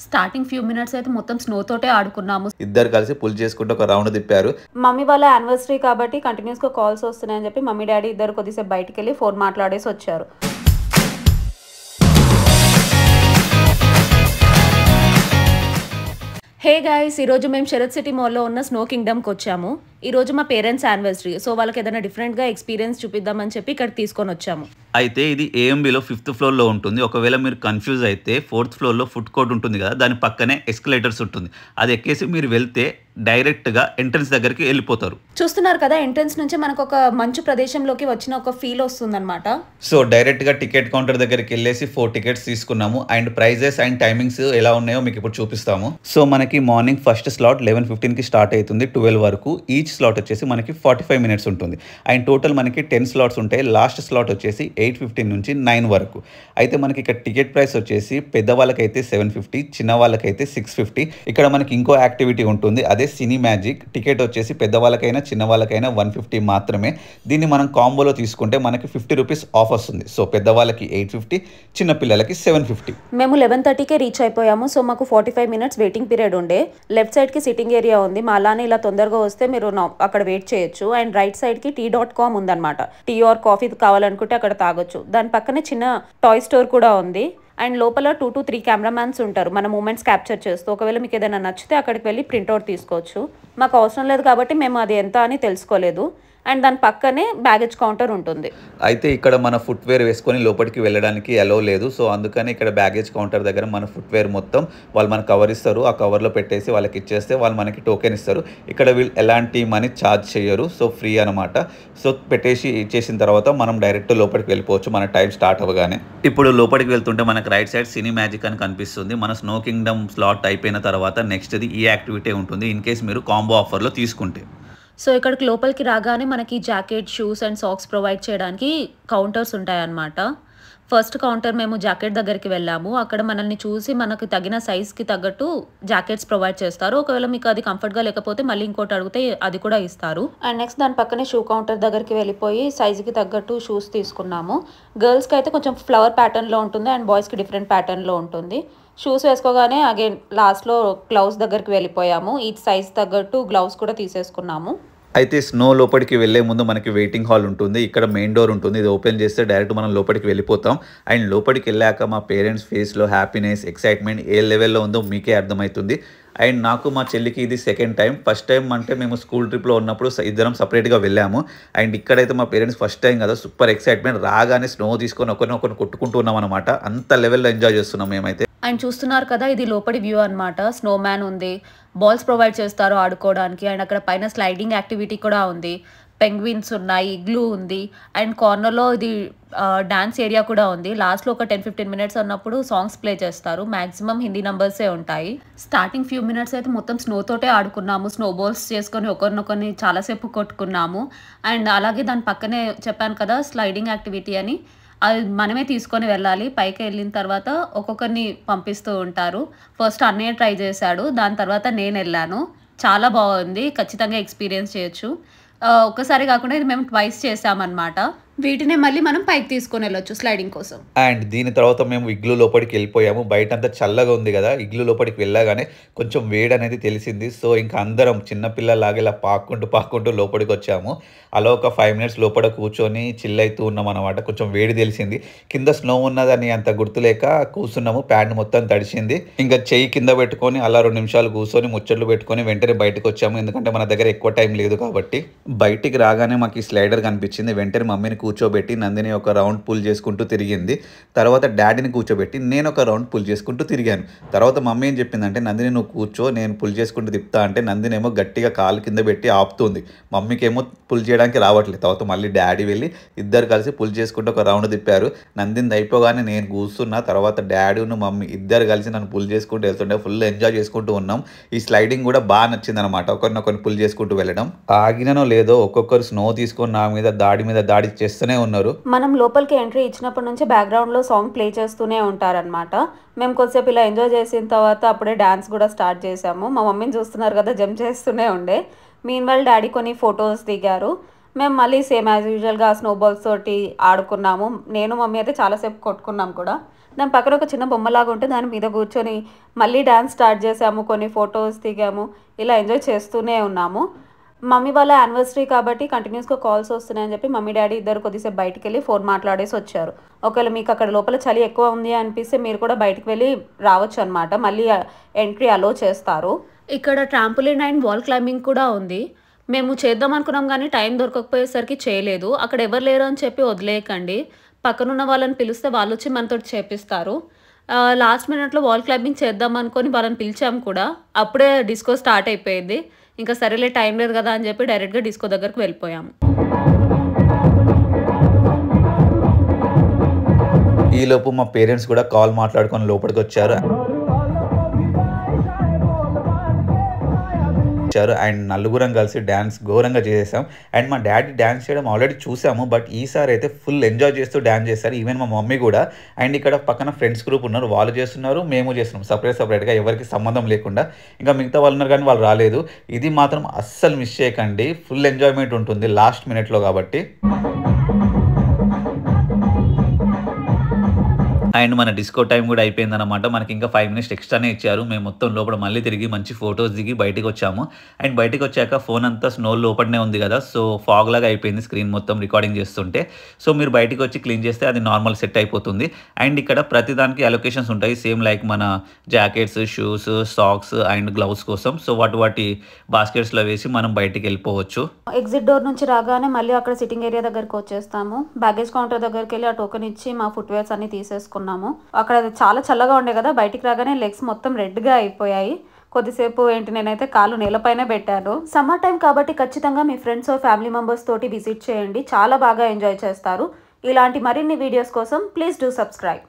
Starting few minutes అయితే మొత్తం snow తోటే ఆడుకున్నాము. ఇద్దరు కలిసి పుల్ చేసుకుంటూ ఒక రౌండ్ తిప్పారు. మమ్మీ వాళ్ళ యానివర్సరీ కాబట్టి కంటిన్యూస్గా కాల్స్ వస్తున్నాయని చెప్పి మమ్మీ డాడీ ఇద్దరు కొద్దిసేపు బయటికి వెళ్ళి ఫోన్ మాట్లాడేసి వచ్చారు. హే గైస్, ఈరోజు మేము శరత్ సిటీ మాల్లో ఉన్న స్నో కింగ్డమ్కి వచ్చాము. ఈరోజు మా పేరెంట్స్ యానివర్సరీ, సో వాళ్ళకి ఏదైనా డిఫరెంట్గా ఎక్స్పీరియన్స్ చూపిద్దామని చెప్పి ఇక్కడ తీసుకొని వచ్చాము. అయితే ఇది ఏఎంబీలో 5th ఫ్లోర్లో ఉంటుంది. ఒకవేళ మీరు కన్ఫ్యూజ్ అయితే 4th ఫ్లోర్లో ఫుడ్ కోర్ట్ ఉంటుంది కదా, దాని పక్కనే ఎస్కలేటర్స్ ఉంటుంది. అది ఎక్కేసి మీరు వెళ్తే డైరెక్ట్గా ఎంట్రన్స్ దగ్గరికి వెళ్ళిపోతారు. చూస్తున్నారు కదా, ఎంట్రన్స్ నుంచి మనకు ఒక మంచు ప్రదేశంలోకి వచ్చిన ఒక ఫీల్ వస్తుందన్నమాట. సో డైరెక్ట్గా టికెట్ కౌంటర్ దగ్గరికి వెళ్ళేసి 4 టికెట్స్ తీసుకున్నాము. అండ్ ప్రైజెస్ అండ్ టైమింగ్స్ ఎలా ఉన్నాయో మీకు ఇప్పుడు చూపిస్తాము. సో మనకి మార్నింగ్ ఫస్ట్ స్లాట్ 11:15కి స్టార్ట్ అవుతుంది, 12 వరకు. ఈచ్ స్లాట్ వచ్చేసి మనకి 45 మినిట్స్ ఉంటుంది. అండ్ టోటల్ మనకి 10 స్లాట్స్ ఉంటాయి. లాస్ట్ స్లాట్ వచ్చేసి 8:15 నుంచి 9 వరకు. అయితే మనకి ఇక్కడ టికెట్ ప్రైస్ వచ్చేసి పెద్దవాళ్ళకైతే 750, చిన్న వాళ్ళకైతే 650. ఇక్కడ మనకి ఇంకో యాక్టివిటీ ఉంటుంది, అదే సినీ మ్యాజిక్. టికెట్ వచ్చేసి పెద్దవాళ్ళకైనా చిన్న వాళ్ళకైనా 150 మాత్రమే. దీన్ని మనం కాంబోలో తీసుకుంటే మనకి 50 రూపీస్ ఆఫ్ వస్తుంది. సో పెద్దవాళ్ళకి 850, చిన్న పిల్లలకి 750. మేము 11:30కే రీచ్ అయిపోయాము. సో మాకు 45 మినిట్స్ వెయిటింగ్ పీరియడ్ ఉండే. లెఫ్ట్ సైడ్కి సిట్టింగ్ ఏరియా ఉంది. మా అలానే ఇలా తొందరగా వస్తే మీరు అక్కడ వెయిట్ చేయొచ్చు. అండ్ రైట్ సైడ్కి tea.com ఉందన్నమాట. టీ ఆర్ కాఫీ కావాలనుకుంటే అక్కడ తాగొచ్చు. దాని పక్కనే చిన్న టాయ్ స్టోర్ కూడా ఉంది. అండ్ లోపల 2 to 3 కెమెరామ్యాన్స్ ఉంటారు మన మూమెంట్స్ క్యాప్చర్ చేస్తూ. ఒకవేళ మీకు ఏదైనా నచ్చితే అక్కడికి వెళ్ళి ప్రింట్అవుట్ తీసుకోవచ్చు. మాకు అవసరం లేదు కాబట్టి మేము అది ఎంత అని తెలుసుకోలేదు. అండ్ దాని పక్కనే బ్యాగేజ్ కౌంటర్ ఉంటుంది. అయితే ఇక్కడ మన ఫుట్వేర్ వేసుకొని లోపలికి వెళ్ళడానికి అలో లేదు. సో అందుకని ఇక్కడ బ్యాగేజ్ కౌంటర్ దగ్గర మన ఫుట్వేర్ మొత్తం వాళ్ళు మనకు కవర్ ఇస్తారు. ఆ కవర్లో పెట్టేసి వాళ్ళకి ఇచ్చేస్తే వాళ్ళు మనకి టోకెన్ ఇస్తారు. ఇక్కడ వీళ్ళు ఎలాంటి మనీ ఛార్జ్ చేయరు, సో ఫ్రీ అనమాట. సో పెట్టేసి ఇచ్చేసిన తర్వాత మనం డైరెక్ట్ లోపలికి వెళ్ళిపోవచ్చు మన టైం స్టార్ట్ అవ్వగానే. ఇప్పుడు లోపలికి వెళ్తుంటే మనకు రైట్ సైడ్ సినీ మ్యాజిక్ అని కనిపిస్తుంది. మన స్నో కింగ్డమ్ స్లాట్ అయిపోయిన తర్వాత నెక్స్ట్ది ఈ యాక్టివిటీ ఉంటుంది, ఇన్ కేస్ మీరు కాంబో ఆఫర్లో తీసుకుంటే. సో ఇక్కడికి లోపలికి రాగానే మనకి jacket, shoes and socks provide చేయడానికి కౌంటర్స్ ఉంటాయన్నమాట. ఫస్ట్ కౌంటర్ మేము జాకెట్ దగ్గరికి వెళ్ళాము. అక్కడ మనల్ని చూసి మనకు తగిన సైజ్కి తగ్గట్టు జాకెట్స్ ప్రొవైడ్ చేస్తారు. ఒకవేళ మీకు అది కంఫర్ట్గా లేకపోతే మళ్ళీ ఇంకోటి అడిగితే అది కూడా ఇస్తారు. అండ్ నెక్స్ట్ దాని పక్కనే షూ కౌంటర్ దగ్గరికి వెళ్ళిపోయి సైజుకి తగ్గట్టు షూస్ తీసుకున్నాము. గర్ల్స్కి అయితే కొంచెం ఫ్లవర్ ప్యాటర్న్లో ఉంటుంది అండ్ బాయ్స్కి డిఫరెంట్ ప్యాటర్న్లో ఉంటుంది. షూస్ వేసుకోగానే అగైన్ లాస్ట్లో గ్లౌస్ దగ్గరికి వెళ్ళిపోయాము. ఈ సైజ్ తగ్గట్టు గ్లౌస్ కూడా తీసేసుకున్నాము. అయితే స్నో లోపలికి వెళ్ళే ముందు మనకి వెయిటింగ్ హాల్ ఉంటుంది. ఇక్కడ మెయిన్ డోర్ ఉంటుంది. ఇది ఓపెన్ చేస్తే డైరెక్ట్ మనం లోపలికి వెళ్ళిపోతాం. అండ్ లోపలికి వెళ్ళాక మా పేరెంట్స్ ఫేస్లో హ్యాపీనెస్, ఎక్సైట్మెంట్ ఏ లెవెల్లో ఉందో మీకే అర్థమవుతుంది. అండ్ నాకు మా చెల్లికి ఇది సెకండ్ టైం. ఫస్ట్ టైం అంటే మేము స్కూల్ ట్రిప్లో ఉన్నప్పుడు ఇద్దరం సపరేట్గా వెళ్ళాము. అండ్ ఇక్కడైతే మా పేరెంట్స్ ఫస్ట్ టైం కదా, సూపర్ ఎక్సైట్మెంట్. రాగానే స్నో తీసుకొని ఒకరినొకరిని కొట్టుకుంటూ ఉన్నాం అనమాట. అంత లెవెల్లో ఎంజాయ్ చేస్తున్నాం మేమైతే. అండ్ చూస్తున్నారు కదా, ఇది లోపలి వ్యూ అనమాట. స్నో మ్యాన్ ఉంది, బాల్స్ ప్రొవైడ్ చేస్తారు ఆడుకోవడానికి. అండ్ అక్కడ పైన స్లైడింగ్ యాక్టివిటీ కూడా ఉంది. పెంగ్విన్స్ ఉన్నాయి, ఇగ్లూ ఉంది. అండ్ కార్నర్లో ఇది డాన్స్ ఏరియా కూడా ఉంది. లాస్ట్లో ఒక 10-15 మినిట్స్ అన్నప్పుడు సాంగ్స్ ప్లే చేస్తారు. మ్యాక్సిమం హిందీ నంబర్సే ఉంటాయి. స్టార్టింగ్ ఫ్యూ మినిట్స్ అయితే మొత్తం స్నోతోటే ఆడుకున్నాము. స్నో బాల్స్ చేసుకొని ఒకరినొకరిని చాలాసేపు కొట్టుకున్నాము. అండ్ అలాగే దాని పక్కనే చెప్పాను కదా స్లైడింగ్ యాక్టివిటీ అని, అది మనమే తీసుకొని వెళ్ళాలి. పైకి వెళ్ళిన తర్వాత ఒక్కొక్కరిని పంపిస్తూ ఉంటారు. ఫస్ట్ అన్నయ్య ట్రై చేశాడు, దాని తర్వాత నేను వెళ్ళాను. చాలా బాగుంది, ఖచ్చితంగా ఎక్స్పీరియన్స్ చేయొచ్చు. ఒక్కసారి కాకుండా ఇది మేము ట్వైస్ చేసామన్నమాట. వీటినే మళ్ళీ మనం పైకి తీసుకొని వెళ్ళొచ్చు స్లైడింగ్ కోసం. అండ్ దీని తర్వాత మేము ఇగ్లూ లోపలికి వెళ్ళిపోయాము. బయట అంతా చల్లగా ఉంది కదా, ఇగ్లూ లోపలికి వెళ్ళగానే కొంచెం వేడి అనేది తెలిసింది. సో ఇంకా అందరం చిన్నపిల్లలాగా ఇలా పాక్కుంటూ లోపలికి వచ్చాము. అలా ఒక 5 మినిట్స్ లోపల కూర్చొని చిల్ అవుతూ ఉన్నాం అనమాట. కొంచెం వేడి తెలిసింది. కింద స్నో ఉన్నదని అంత గుర్తులేక కూర్చున్నాము. ప్యాంట్ మొత్తం తడిసింది. ఇంకా చెయ్యి కింద పెట్టుకొని అలా 2 నిమిషాలు కూర్చొని ముచ్చట్లు పెట్టుకొని వెంటనే బయటకు వచ్చాము. ఎందుకంటే మన దగ్గర ఎక్కువ టైం లేదు కాబట్టి. బయటికి రాగానే మాకు ఈ స్లైడర్ కనిపించింది. వెంటనే మమ్మీని కూర్చోబెట్టి నందిని ఒక రౌండ్ పుల్ చేసుకుంటూ తిరిగింది. తర్వాత డాడీని కూర్చోబెట్టి నేను ఒక రౌండ్ పుల్ చేసుకుంటూ తిరిగాను. తర్వాత మమ్మీ ఏం చెప్పిందంటే, నందిని నువ్వు కూర్చో, నేను పుల్ చేసుకుంటూ తిప్పుతా అంటే నందిని ఏమో గట్టిగా కాలు కింద పెట్టి ఆపుతుంది. మమ్మీకి ఏమో పుల్ చేయడానికి రావట్లేదు. తర్వాత మళ్ళీ డాడీ వెళ్ళి ఇద్దరు కలిసి పుల్ చేసుకుంటూ ఒక రౌండ్ తిప్పారు. నందిని అయిపోగానే నేను కూర్చున్నా. తర్వాత డాడీను మమ్మీ ఇద్దరు కలిసి నన్ను పుల్ చేసుకుంటూ వెళ్తుంటే ఫుల్ ఎంజాయ్ చేసుకుంటూ ఉన్నాం. ఈ స్లైడింగ్ కూడా బాగా నచ్చింది అనమాట, ఒకరినొకరిని పుల్ చేసుకుంటూ వెళ్ళడం. ఆగిననో లేదో ఒక్కొక్కరు స్నో తీసుకొని నా మీద దాడి చేస్తూనే ఉన్నారు. మనం లోపలికి ఎంట్రీ ఇచ్చినప్పటి నుంచి బ్యాక్గ్రౌండ్లో సాంగ్ ప్లే చేస్తూనే ఉంటారనమాట. మేము కొద్దిసేపు ఇలా ఎంజాయ్ చేసిన తర్వాత అప్పుడే డాన్స్ కూడా స్టార్ట్ చేసాము. మా మమ్మీని చూస్తున్నారు కదా, జంప్ చేస్తూనే ఉండే. మీన్వైల్ డాడీ కొన్ని ఫొటోస్ దిగారు. మేము మళ్ళీ సేమ్ యాజ్ యూజువల్గా స్నోబాల్స్ తోటి ఆడుకున్నాము. నేను మమ్మీ అయితే చాలాసేపు కొట్టుకున్నాం కూడా. దాని పక్కన ఒక చిన్న బొమ్మలాగా ఉంటే దాని మీద కూర్చొని మళ్ళీ డాన్స్ స్టార్ట్ చేసాము. కొన్ని ఫొటోస్ దిగాము. ఇలా ఎంజాయ్ చేస్తూనే ఉన్నాము. మమ్మీ వాళ్ళ యానివర్సరీ కాబట్టి కంటిన్యూస్‌గా కాల్స్ వస్తున్నాయని చెప్పి మమ్మీ, డ్యాడీ ఇద్దరు కొద్దిసేపు బయటికెళ్ళి ఫోన్ మాట్లాడేసి వచ్చారు. ఒకవేళ మీకు అక్కడ లోపల చలి ఎక్కువ ఉంది అనిపిస్తే మీరు కూడా బయటికి వెళ్ళి రావచ్చనమాట. మళ్ళీ ఎంట్రీ అలో చేస్తారు. ఇక్కడ ట్రాంపోలిన్ అండ్ వాల్ క్లైంబింగ్ కూడా ఉంది. మేము చేద్దాం అనుకున్నాం గానీ టైం దొరకకపోయేసరికి చేయలేదు. అక్కడ ఎవరు లేరు అని చెప్పి వదిలేయకండి. పక్కనున్న వాళ్ళని పిలిస్తే వాళ్ళొచ్చి మనతోటి చేపిస్తారు. లాస్ట్ మినిట్‌లో వాల్ క్లైంబింగ్ చేద్దాం అనుకోని వాళ్ళని పిలిచాము కూడా. అప్పుడే డిస్కో స్టార్ట్ అయిపోయింది. ఇంకా సరేలే టైం లేదు కదా అని చెప్పి డైరెక్ట్‌గా డిస్కో దగ్గరికి వెళ్ళిపోయాము. ఈలోపు మా పేరెంట్స్ కూడా కాల్ మాట్లాడుకొని లోపలికొచ్చారు. అండ్ నలుగురం కలిసి డాన్స్ ఘోరంగా చేసేసాం. అండ్ మా డాడీ డాన్స్ చేయడం ఆల్రెడీ చూసాము. బట్ ఈసారి అయితే ఫుల్ ఎంజాయ్ చేస్తూ డాన్స్ చేశారు. ఈవెన్ మా మమ్మీ కూడా. అండ్ ఇక్కడ పక్కన ఫ్రెండ్స్ గ్రూప్ ఉన్నారు. వాళ్ళు చేస్తున్నారు, మేము చేస్తున్నాం. సపరేట్‌గా ఎవరికి సంబంధం లేకుండా. ఇంకా మిగతా వాళ్ళు ఉన్నారు కానీ వాళ్ళు రాలేదు. ఇది మాత్రం అస్సలు మిస్ చేయకండి. ఫుల్ ఎంజాయ్‌మెంట్ ఉంటుంది లాస్ట్ మినిట్‌లో కాబట్టి. అండ్ మన డిస్కో టైం కూడా అయిపోయిందనమాట. మనకి ఇంకా 5 మినిట్స్ ఎక్స్ట్రానే ఇచ్చారు. మేము మొత్తం లోపల మళ్ళీ తిరిగి మంచి ఫొటోస్ దిగి బయటికి వచ్చాము. అండ్ బయటికి వచ్చాక ఫోన్ అంతా స్నో లోపలనే ఉంది కదా, సో ఫాగ్ లాగా అయిపోయింది స్క్రీన్ మొత్తం రికార్డింగ్ చేస్తుంటే. సో మీరు బయటికి వచ్చి క్లీన్ చేస్తే అది నార్మల్ సెట్ అయిపోతుంది. అండ్ ఇక్కడ ప్రతిదానికి అలొకేషన్స్ ఉంటాయి. సేమ్ లైక్ మన jackets, shoes, socks and gloves కోసం. సో వాటి బాస్కెట్స్లో వేసి మనం బయటికి వెళ్ళిపోవచ్చు. ఎగ్జిట్ డోర్ నుంచి రాగానే మళ్ళీ అక్కడ సిట్టింగ్ ఏరియా దగ్గరికి వచ్చేస్తాము. బ్యాగేజ్ కౌంటర్ దగ్గరికి వెళ్ళి ఆ టోకెన్ ఇచ్చి మా ఫుట్వేర్స్ అన్ని తీసేసుకున్నాము. అక్కడ చాలా చల్లగా ఉండే కదా, బయటికి రాగానే లెగ్స్ మొత్తం రెడ్గా అయిపోయాయి. కొద్దిసేపు నేనైతే కాలు నేలపైనే పెట్టాను. సమ్మర్ టైం కాబట్టి ఖచ్చితంగా మీ ఫ్రెండ్స్ ఫ్యామిలీ మెంబర్స్ తోటి విజిట్ చేయండి. చాలా బాగా ఎంజాయ్ చేస్తారు. ఇలాంటి మరిన్ని వీడియోస్ కోసం ప్లీజ్ డూ సబ్స్క్రైబ్.